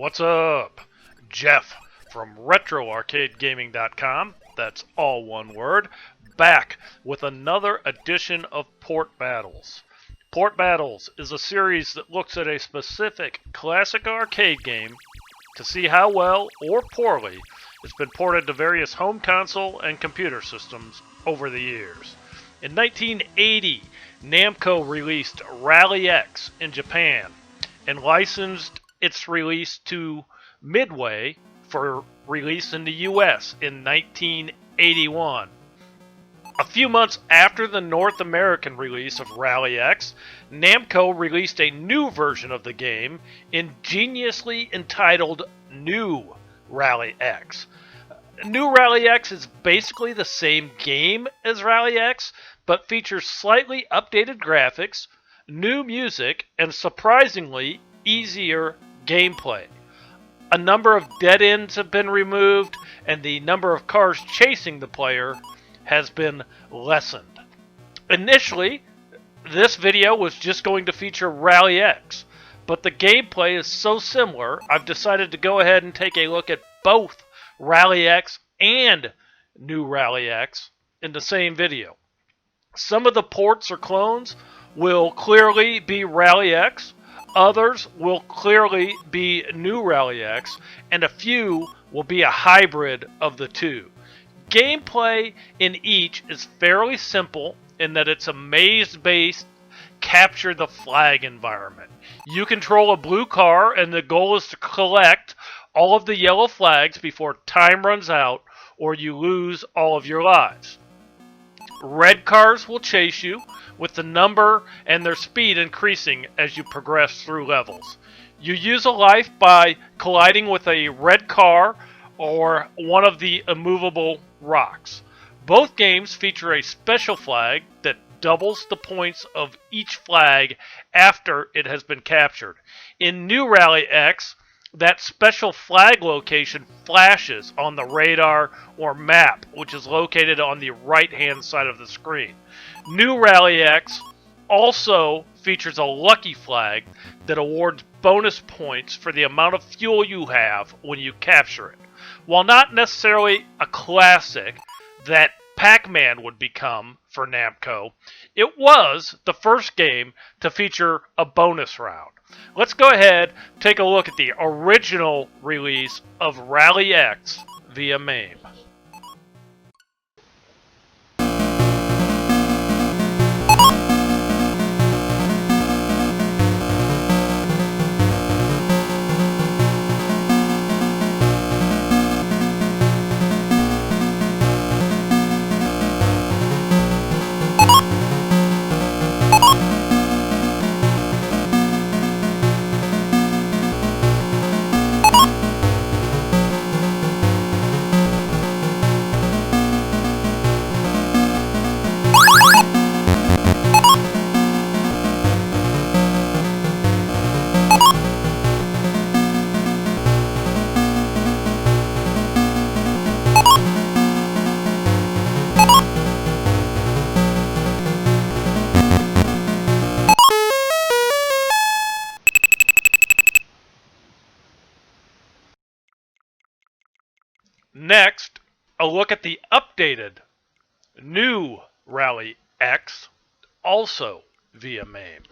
What's up? Jeff from RetroArcadeGaming.com, that's all one word, back with another edition of Port Battles. Port Battles is a series that looks at a specific classic arcade game to see how well or poorly it's been ported to various home console and computer systems over the years. In 1980, Namco released Rally X in Japan and licensed its release to Midway for release in the US in 1981. A few months after the North American release of Rally X, Namco released a new version of the game, ingeniously entitled New Rally X. New Rally X is basically the same game as Rally X, but features slightly updated graphics, new music, and surprisingly easier gameplay. A number of dead ends have been removed, and the number of cars chasing the player has been lessened. Initially, this video was just going to feature Rally X, but the gameplay is so similar, I've decided to go ahead and take a look at both Rally X and New Rally X in the same video. Some of the ports or clones will clearly be Rally X, others will clearly be New Rally X, and a few will be a hybrid of the two. Gameplay in each is fairly simple in that it's a maze-based capture the flag environment. You control a blue car and the goal is to collect all of the yellow flags before time runs out or you lose all of your lives. Red cars will chase you, with the number and their speed increasing as you progress through levels. You use a life by colliding with a red car or one of the immovable rocks. Both games feature a special flag that doubles the points of each flag after it has been captured. In New Rally X, that special flag location flashes on the radar or map, which is located on the right-hand side of the screen. New Rally X also features a lucky flag that awards bonus points for the amount of fuel you have when you capture it. While not necessarily a classic that Pac-Man would become for Namco, it was the first game to feature a bonus round. Let's go ahead and take a look at the original release of Rally X via MAME. Next, a look at the updated New Rally X, also via MAME.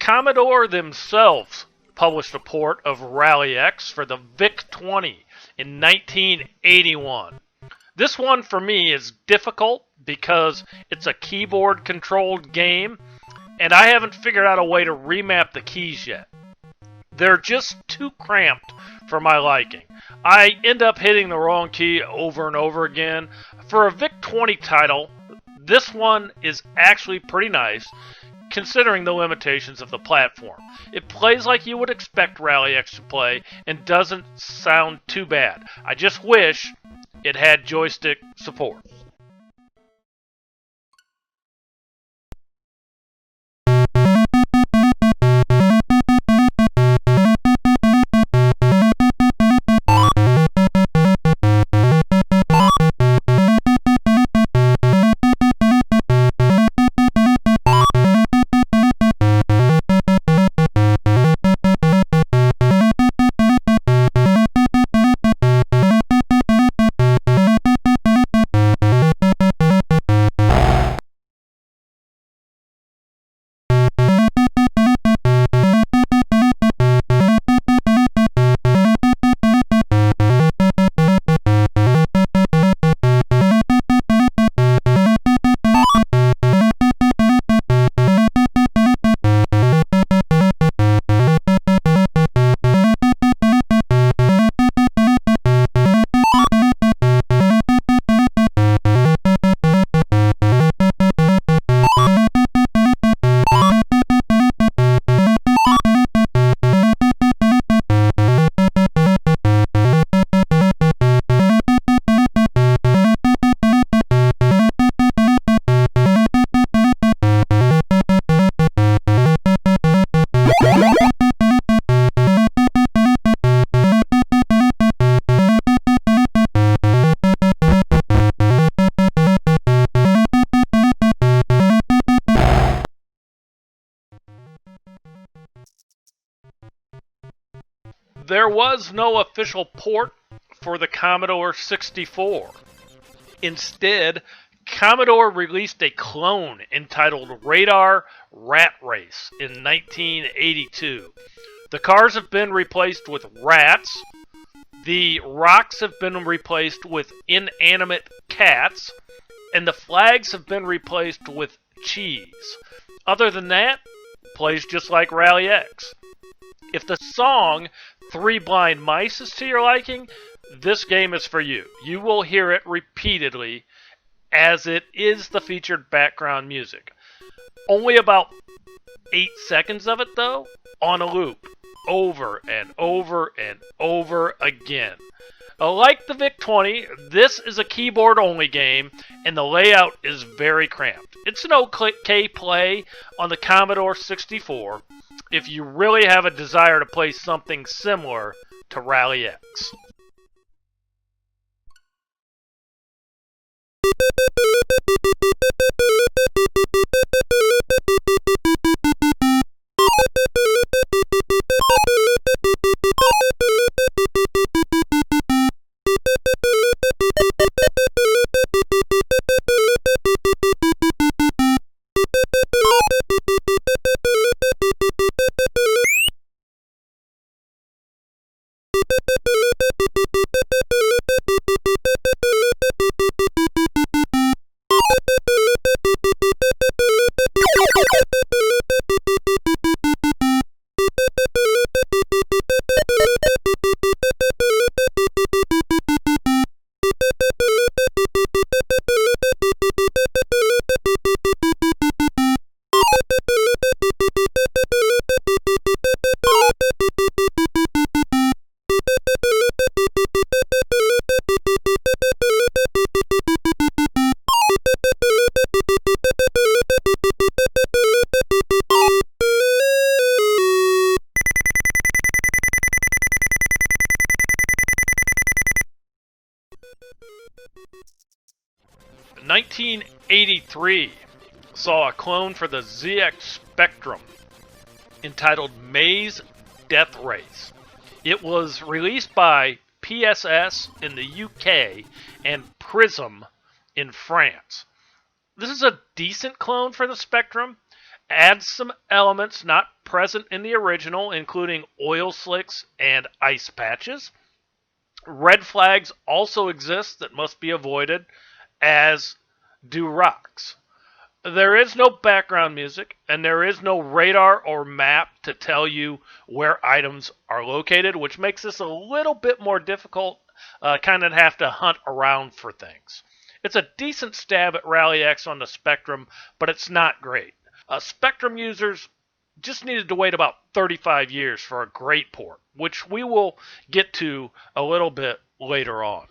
Commodore themselves published a port of Rally X for the VIC-20 in 1981. This one for me is difficult because it's a keyboard-controlled game, and I haven't figured out a way to remap the keys yet. They're just too cramped for my liking. I end up hitting the wrong key over and over again. For a VIC-20 title, this one is actually pretty nice, considering the limitations of the platform. It plays like you would expect Rally X to play and doesn't sound too bad. I just wish it had joystick support. There was no official port for the Commodore 64. Instead, Commodore released a clone entitled Radar Rat Race in 1982. The cars have been replaced with rats, the rocks have been replaced with inanimate cats, and the flags have been replaced with cheese. Other than that, plays just like Rally X. If the song Three Blind Mice is to your liking, this game is for you. You will hear it repeatedly, as it is the featured background music. Only about 8 seconds of it, though, on a loop, over and over and over again. Like the VIC-20, this is a keyboard-only game, and the layout is very cramped. It's an okay play on the Commodore 64 if you really have a desire to play something similar to Rally X. In 1983 saw a clone for the ZX Spectrum entitled Maze Death Race. It was released by PSS in the UK and Prism in France. This is a decent clone for the Spectrum, adds some elements not present in the original, including oil slicks and ice patches. Red flags also exist that must be avoided, as do rocks. There is no background music, and there is no radar or map to tell you where items are located, which makes this a little bit more difficult. Kind of have to hunt around for things. It's a decent stab at Rally X on the Spectrum, but it's not great. Spectrum users just needed to wait about 35 years for a great port, which we will get to a little bit later on.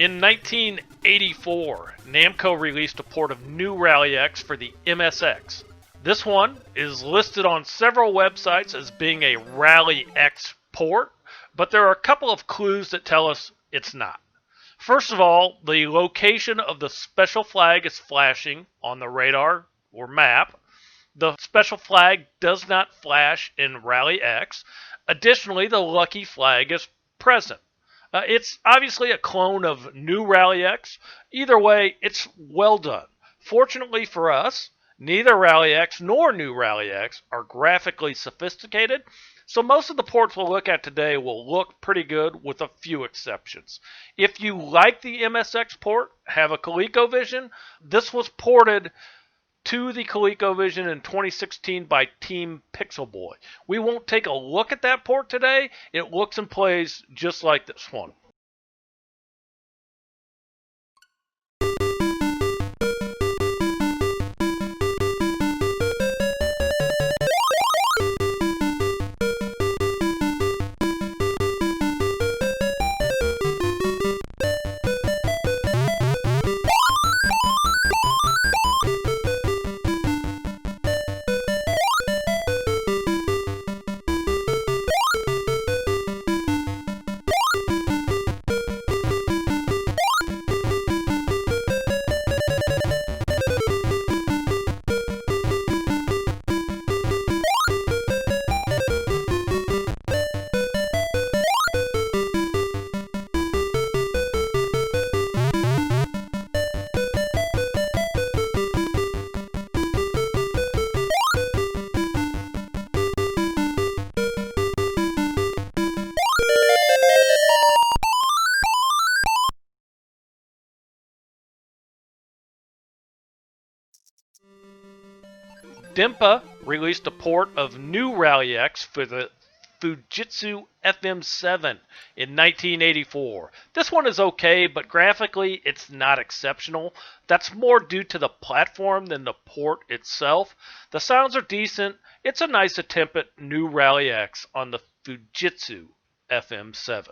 In 1984, Namco released a port of New Rally X for the MSX. This one is listed on several websites as being a Rally X port, but there are a couple of clues that tell us it's not. First of all, the location of the special flag is flashing on the radar or map. The special flag does not flash in Rally X. Additionally, the lucky flag is present. It's obviously a clone of New Rally X. Either way, it's well done. Fortunately for us, neither Rally X nor New Rally X are graphically sophisticated, so most of the ports we'll look at today will look pretty good with a few exceptions. If you like the MSX port, have a ColecoVision, this was ported to the ColecoVision in 2016 by Team Pixelboy. We won't take a look at that port today. It looks and plays just like this one. DIMPA released a port of New Rally X for the Fujitsu FM-7 in 1984. This one is okay, but graphically it's not exceptional. That's more due to the platform than the port itself. The sounds are decent. It's a nice attempt at New Rally X on the Fujitsu FM-7.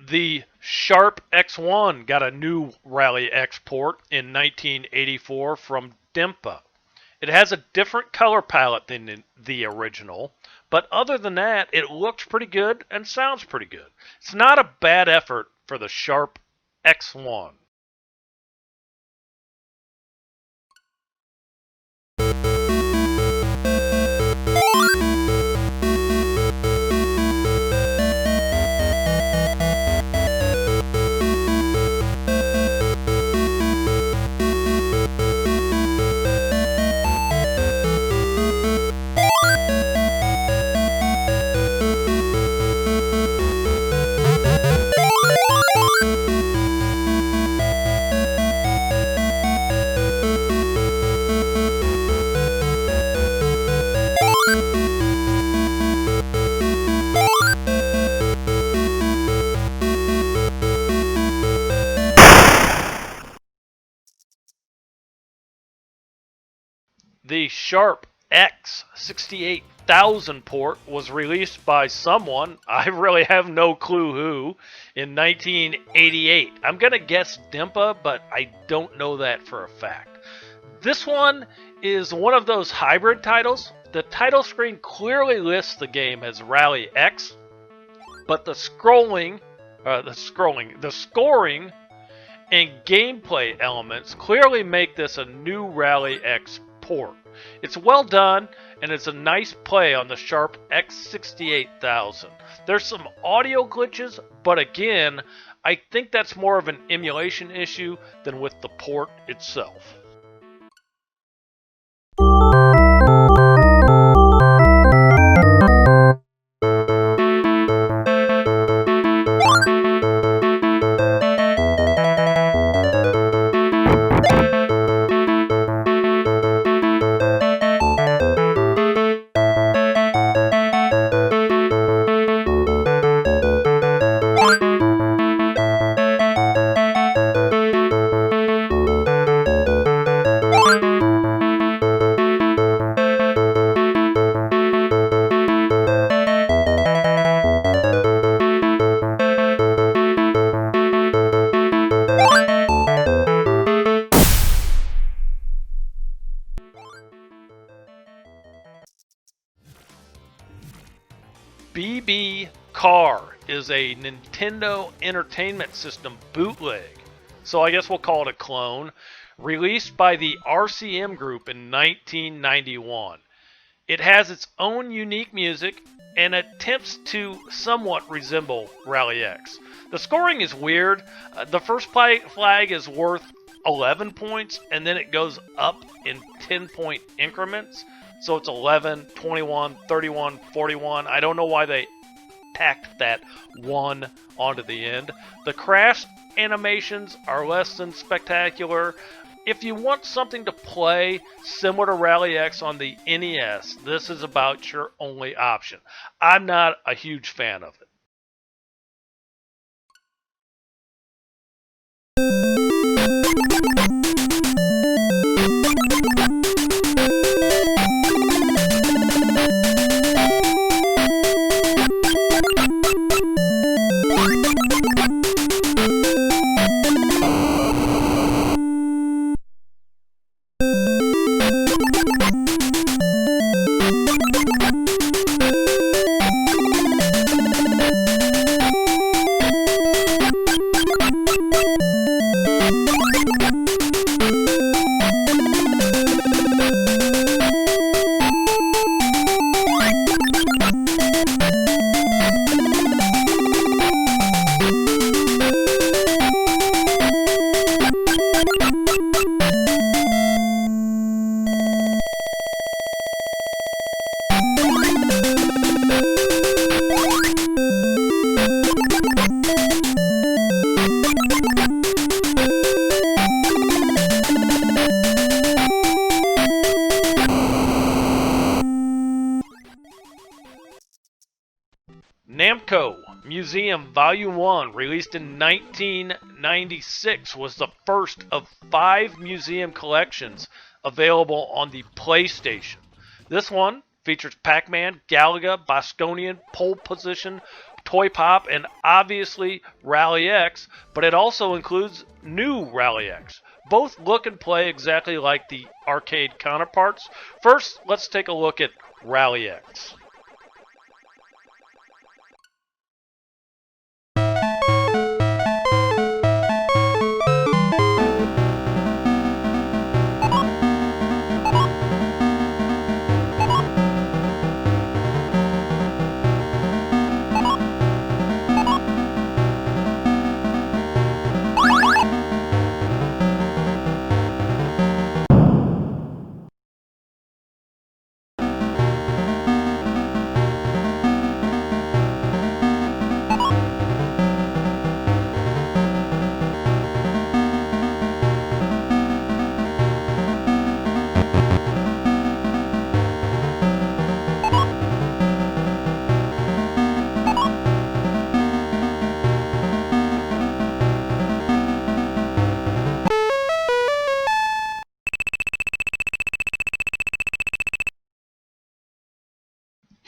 The Sharp X1 got a new Rally X port in 1984 from Dempa. It has a different color palette than the original, but other than that, it looks pretty good and sounds pretty good. It's not a bad effort for the Sharp X1. The Sharp X68000 port was released by someone, I really have no clue who, in 1988. I'm going to guess Dempa, but I don't know that for a fact. This one is one of those hybrid titles. The title screen clearly lists the game as Rally X, but the scoring and gameplay elements clearly make this a new Rally X port. It's well done, and it's a nice play on the Sharp X68000. There's some audio glitches, but again, I think that's more of an emulation issue than with the port itself. BB Car is a Nintendo Entertainment System bootleg, so I guess we'll call it a clone, released by the RCM Group in 1991. It has its own unique music and attempts to somewhat resemble Rally X. The scoring is weird. The first flag is worth 11 points, and then it goes up in 10-point increments. So it's 11, 21, 31, 41. I don't know why they tacked that 1 onto the end. The crash animations are less than spectacular. If you want something to play similar to Rally X on the NES, this is about your only option. I'm not a huge fan of it. Namco Museum Volume 1, released in 1996, was the first of 5 museum collections available on the PlayStation. This one features Pac-Man, Galaga, Bosconian, Pole Position, Toy Pop, and obviously Rally X, but it also includes new Rally X. Both look and play exactly like the arcade counterparts. First, let's take a look at Rally X.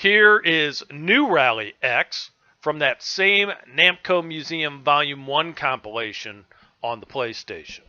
Here is New Rally X from that same Namco Museum Volume 1 compilation on the PlayStation.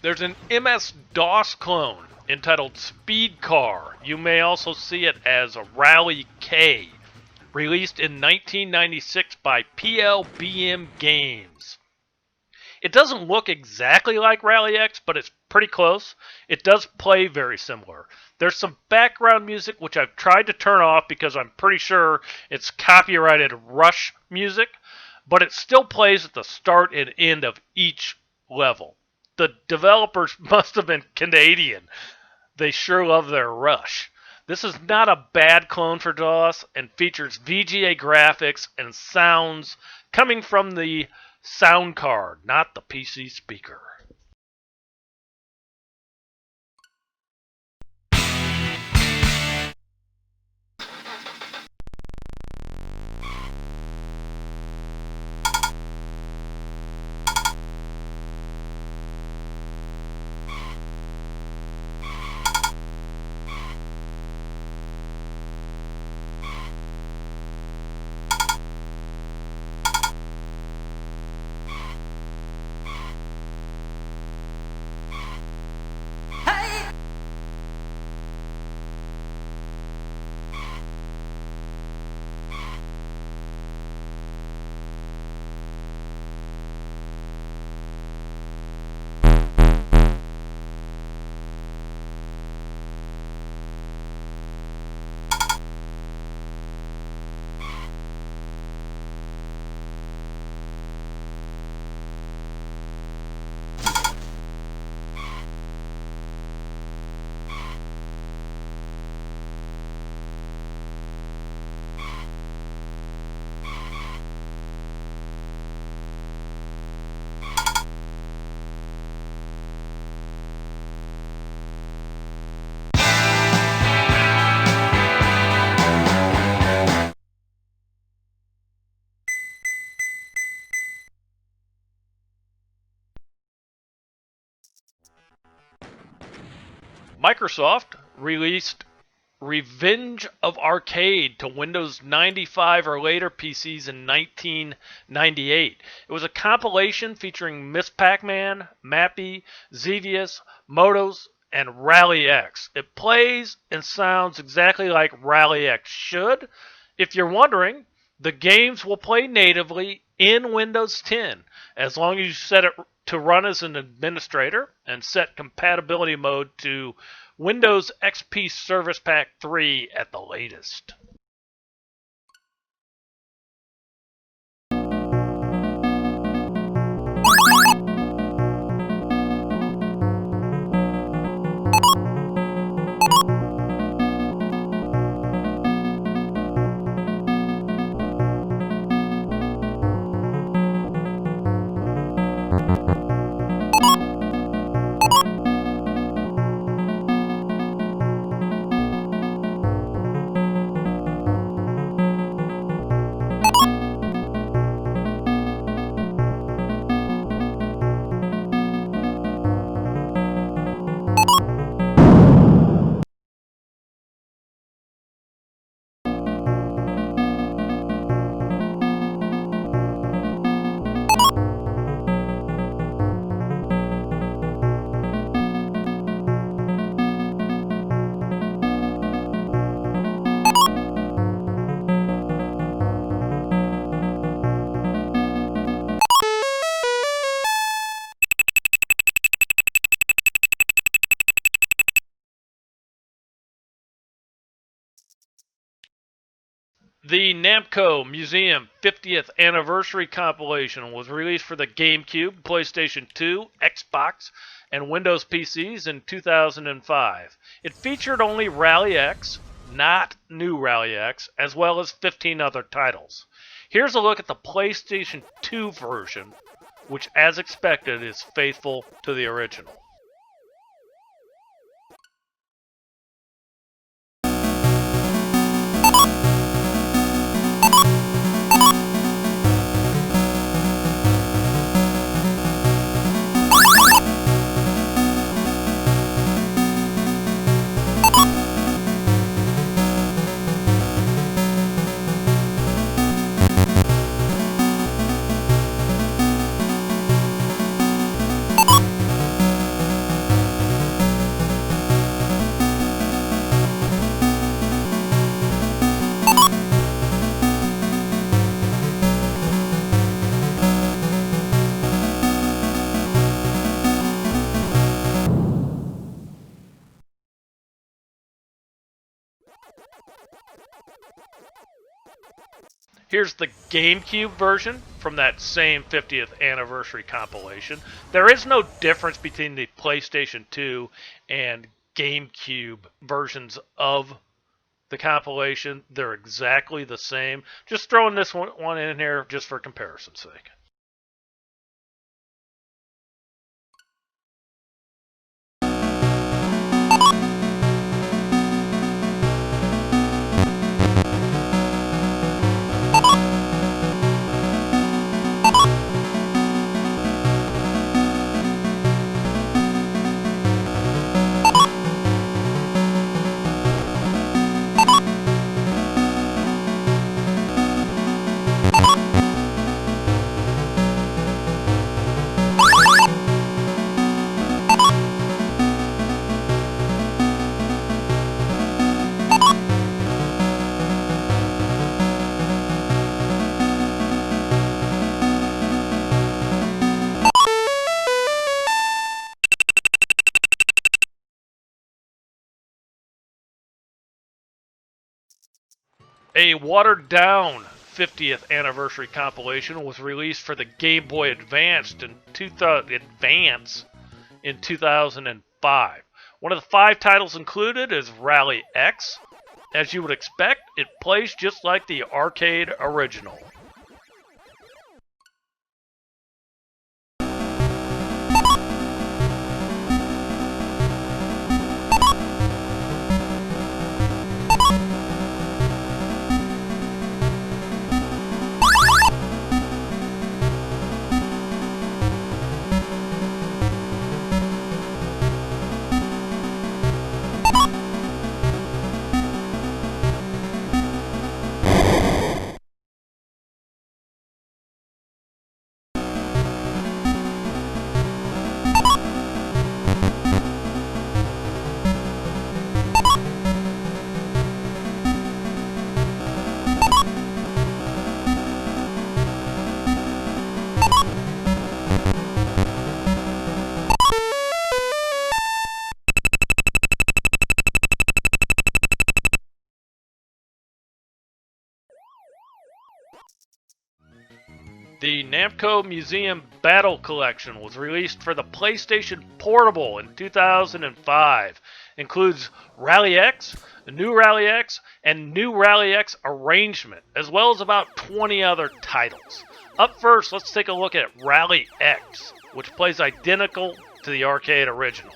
There's an MS-DOS clone entitled Speed Car. You may also see it as Rally K, released in 1996 by PLBM Games. It doesn't look exactly like Rally X, but it's pretty close. It does play very similar. There's some background music which I've tried to turn off because I'm pretty sure it's copyrighted Rush music, but it still plays at the start and end of each level. The developers must have been Canadian. They sure love their Rush. This is not a bad clone for DOS and features VGA graphics and sounds coming from the sound card, not the PC speaker. Microsoft released Revenge of Arcade to Windows 95 or later PCs in 1998. It was a compilation featuring Miss Pac-Man, Mappy, Xevious, Motos, and Rally X. It plays and sounds exactly like Rally X should. If you're wondering, the games will play natively in Windows 10 as long as you set it to run as an administrator and set compatibility mode to Windows XP Service Pack 3 at the latest. The Namco Museum 50th Anniversary compilation was released for the GameCube, PlayStation 2, Xbox, and Windows PCs in 2005. It featured only Rally X, not New Rally X, as well as 15 other titles. Here's a look at the PlayStation 2 version, which, as expected, is faithful to the original. Here's the GameCube version from that same 50th anniversary compilation. There is no difference between the PlayStation 2 and GameCube versions of the compilation. They're exactly the same. Just throwing this one in here just for comparison's sake. A watered-down 50th anniversary compilation was released for the Game Boy Advance in 2005. One of the 5 titles included is Rally X. As you would expect, it plays just like the arcade original. The Namco Museum Battle Collection was released for the PlayStation Portable in 2005. Includes Rally X, New Rally X, and New Rally X Arrangement, as well as about 20 other titles. Up first, let's take a look at Rally X, which plays identical to the arcade original.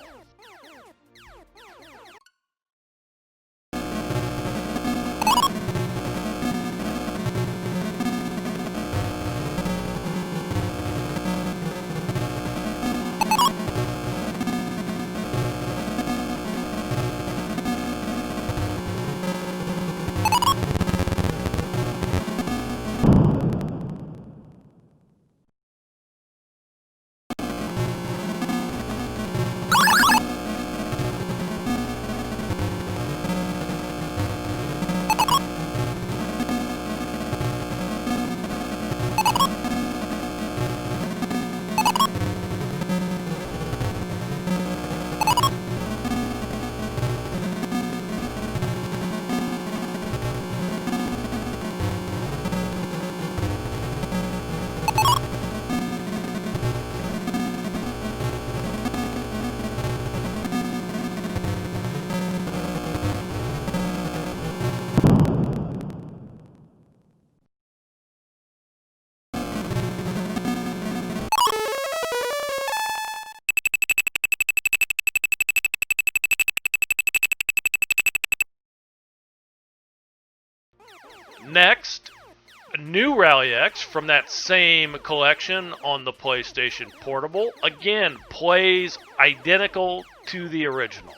Next, New Rally X from that same collection on the PlayStation Portable. Again, plays identical to the original.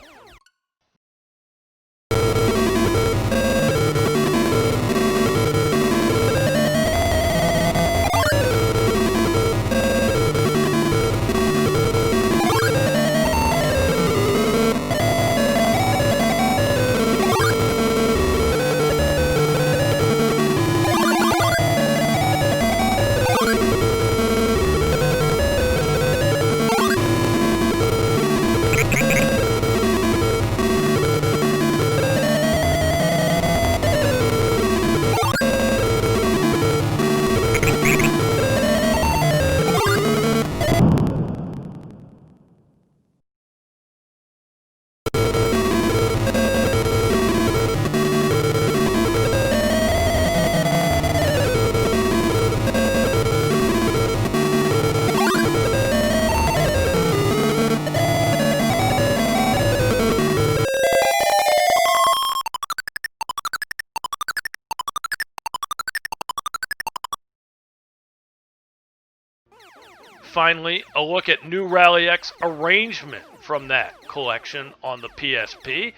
Finally, a look at New Rally X Arrangement from that collection on the PSP.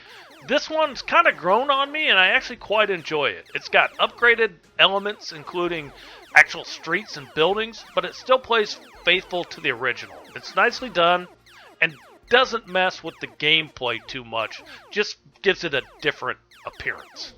This one's kind of grown on me, and I actually quite enjoy it. It's got upgraded elements, including actual streets and buildings, but it still plays faithful to the original. It's nicely done, and doesn't mess with the gameplay too much, just gives it a different appearance.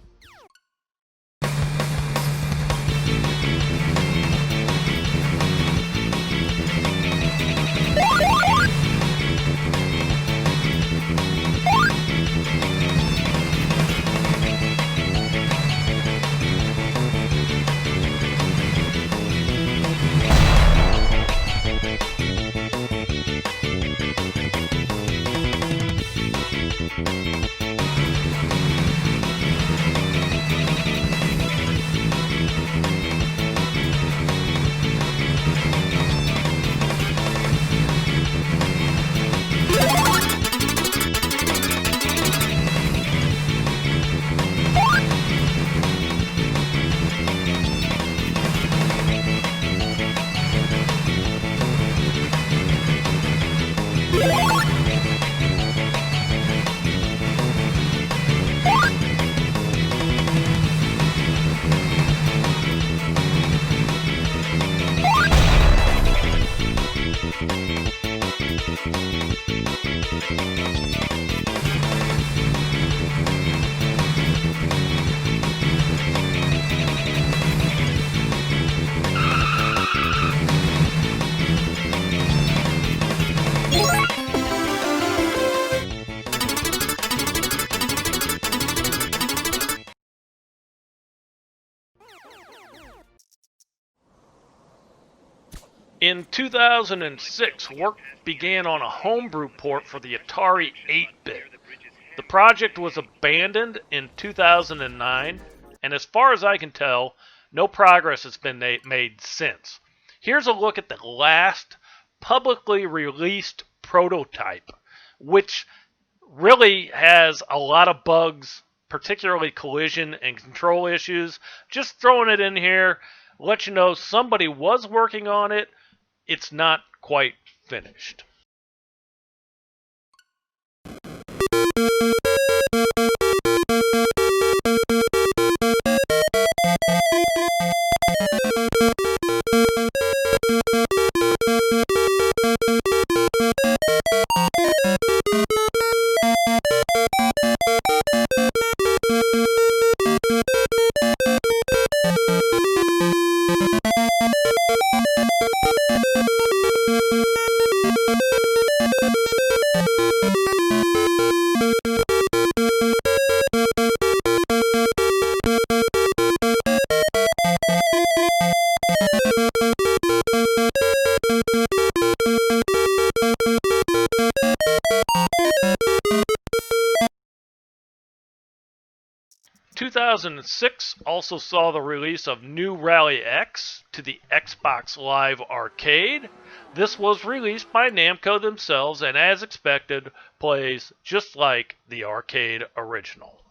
In 2006, work began on a homebrew port for the Atari 8-bit. The project was abandoned in 2009, and as far as I can tell, no progress has been made since. Here's a look at the last publicly released prototype, which really has a lot of bugs, particularly collision and control issues. Just throwing it in here, let you know somebody was working on it. It's not quite finished. Two 2006 also saw the release of New Rally X to the Xbox Live Arcade. This was released by Namco themselves and, as expected, plays just like the arcade original.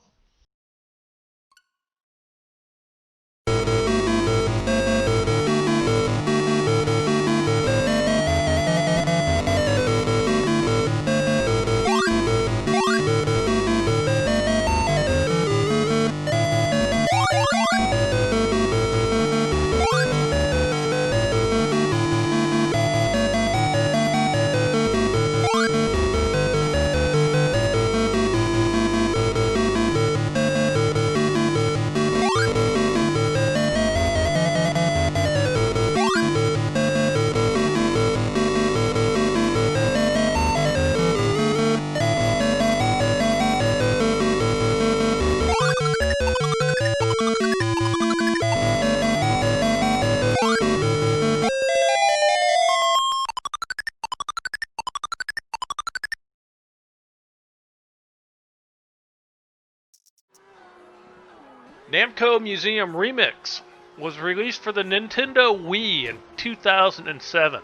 Namco Museum Remix was released for the Nintendo Wii in 2007.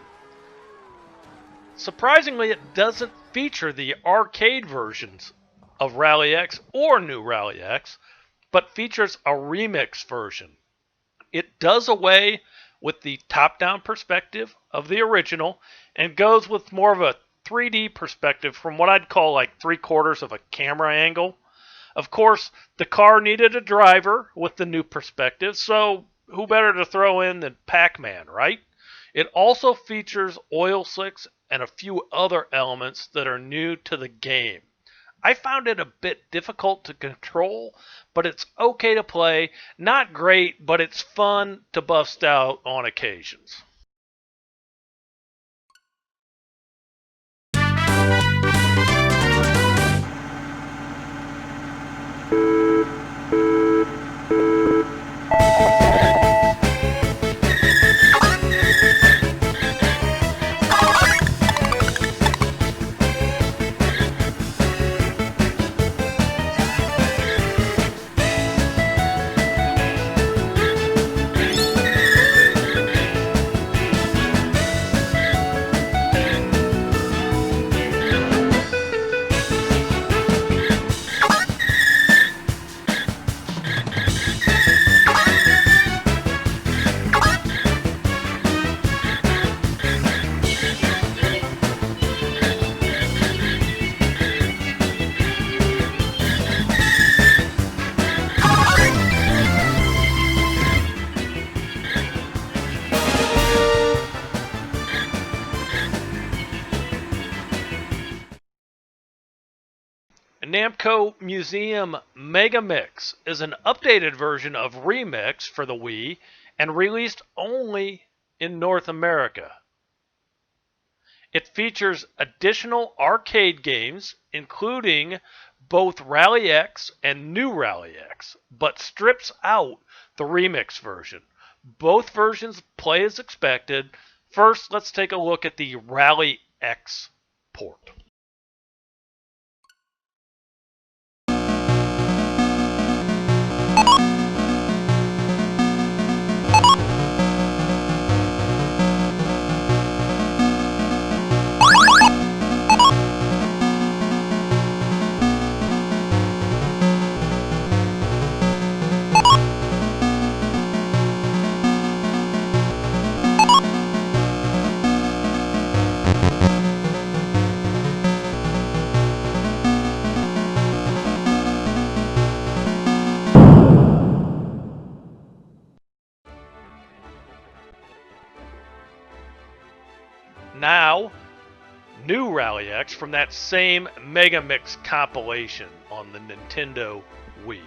Surprisingly, it doesn't feature the arcade versions of Rally X or New Rally X, but features a remix version. It does away with the top-down perspective of the original and goes with more of a 3D perspective from what I'd call like 3/4 of a camera angle. Of course, the car needed a driver with the new perspective, so who better to throw in than Pac-Man, right? It also features oil slicks and a few other elements that are new to the game. I found it a bit difficult to control, but it's okay to play. Not great, but it's fun to bust out on occasions. Namco Museum MegaMix is an updated version of Remix for the Wii and released only in North America. It features additional arcade games, including both Rally X and New Rally X, but strips out the Remix version. Both versions play as expected, First, let's take a look at the Rally X port. Now, new Rally X from that same MegaMix compilation on the Nintendo Wii.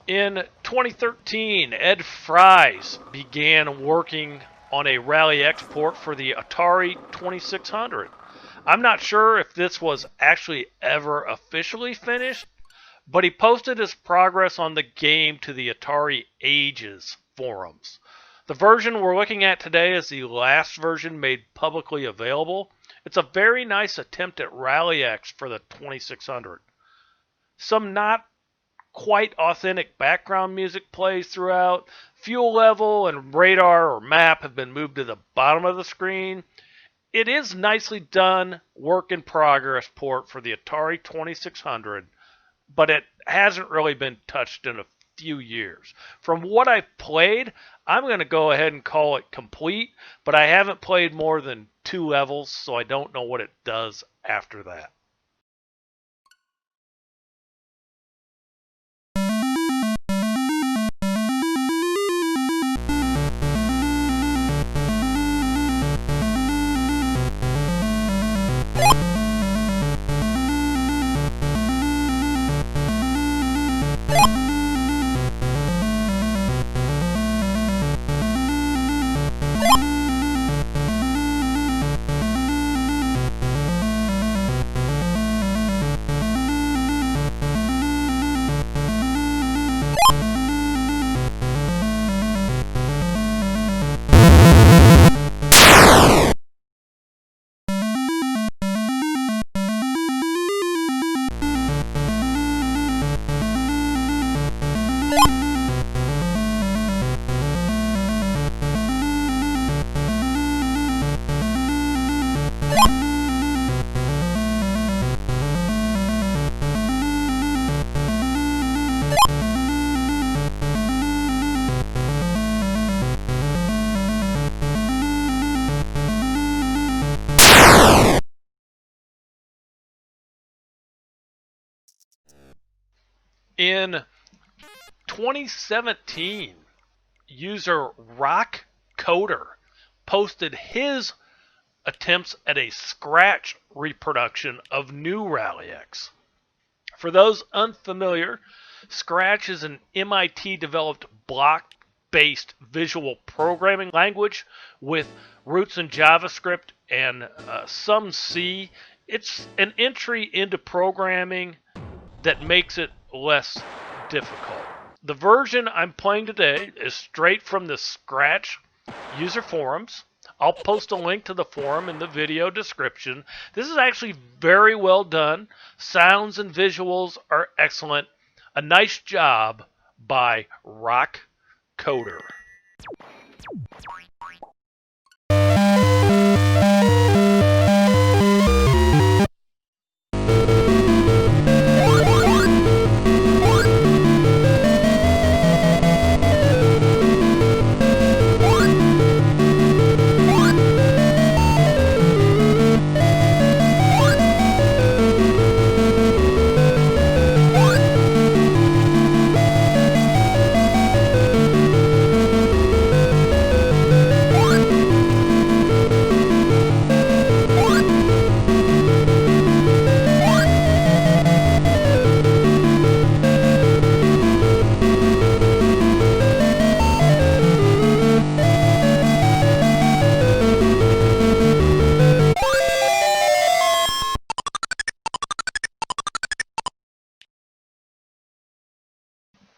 In 2013, Ed Fries began working on a Rally X port for the Atari 2600. I'm not sure if this was actually ever officially finished, but he posted his progress on the game to the Atari Ages forums. The version we're looking at today is the last version made publicly available. It's a very nice attempt at Rally X for the 2600. Some not quite authentic background music plays throughout. Fuel level and radar or map have been moved to the bottom of the screen. It is nicely done, work in progress port for the Atari 2600, but it hasn't really been touched in a few years. From what I've played, I'm going to go ahead and call it complete, but I haven't played more than 2 levels, so I don't know what it does after that. In 2017, user Rock Coder posted his attempts at a scratch reproduction of new Rally X. For those unfamiliar, Scratch is an MIT-developed block-based visual programming language with roots in JavaScript and some C. It's an entry into programming that makes it less difficult. The version I'm playing today is straight from the Scratch user forums. I'll post a link to the forum in the video description. This is actually very well done. Sounds and visuals are excellent. A nice job by Rock Coder.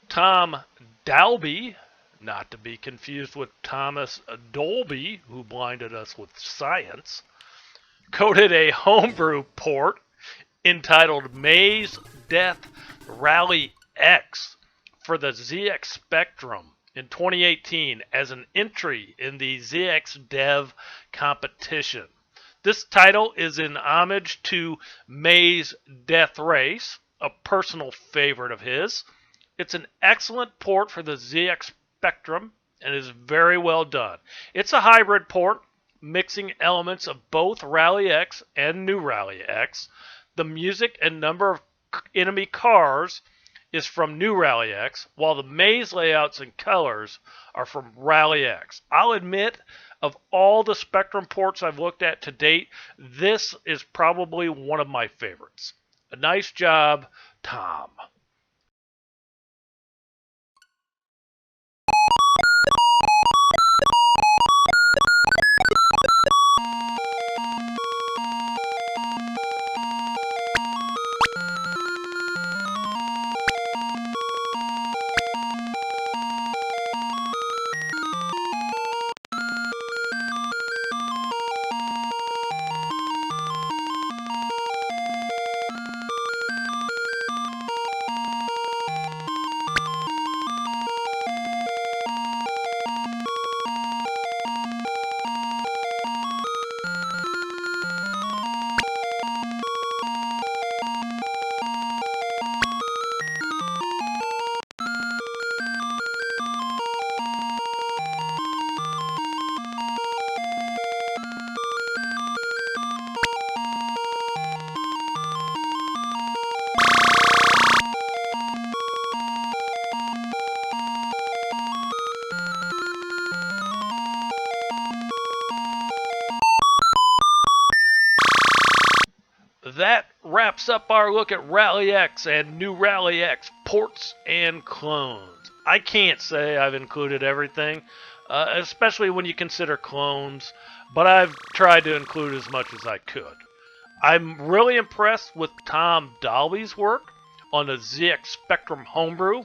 Tom Dalby, not to be confused with Thomas Dolby, who blinded us with science, coded a homebrew port entitled Maze Death Rally X for the ZX Spectrum in 2018 as an entry in the ZX Dev competition. This title is in homage to Maze Death Race, a personal favorite of his. It's an excellent port for the ZX Spectrum and is very well done. It's a hybrid port, mixing elements of both Rally X and New Rally X. The music and number of enemy cars is from New Rally X, while the maze layouts and colors are from Rally X. I'll admit, of all the Spectrum ports I've looked at to date, this is probably one of my favorites. A nice job, Tom. That wraps up our look at Rally X and New Rally X ports and clones. I can't say I've included everything, especially when you consider clones, but I've tried to include as much as I could. I'm really impressed with Tom Dalby's work on the ZX Spectrum homebrew,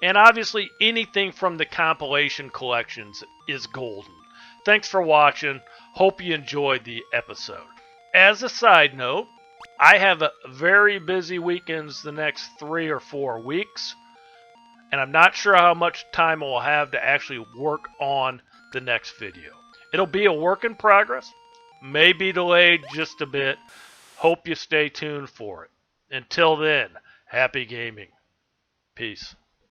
and obviously anything from the compilation collections is golden. Thanks for watching. Hope you enjoyed the episode. As a side note, I have a very busy weekends the next 3 or 4 weeks, and I'm not sure how much time I'll have to actually work on the next video. It'll be a work in progress, may be delayed just a bit. Hope you stay tuned for it. Until then, happy gaming. Peace.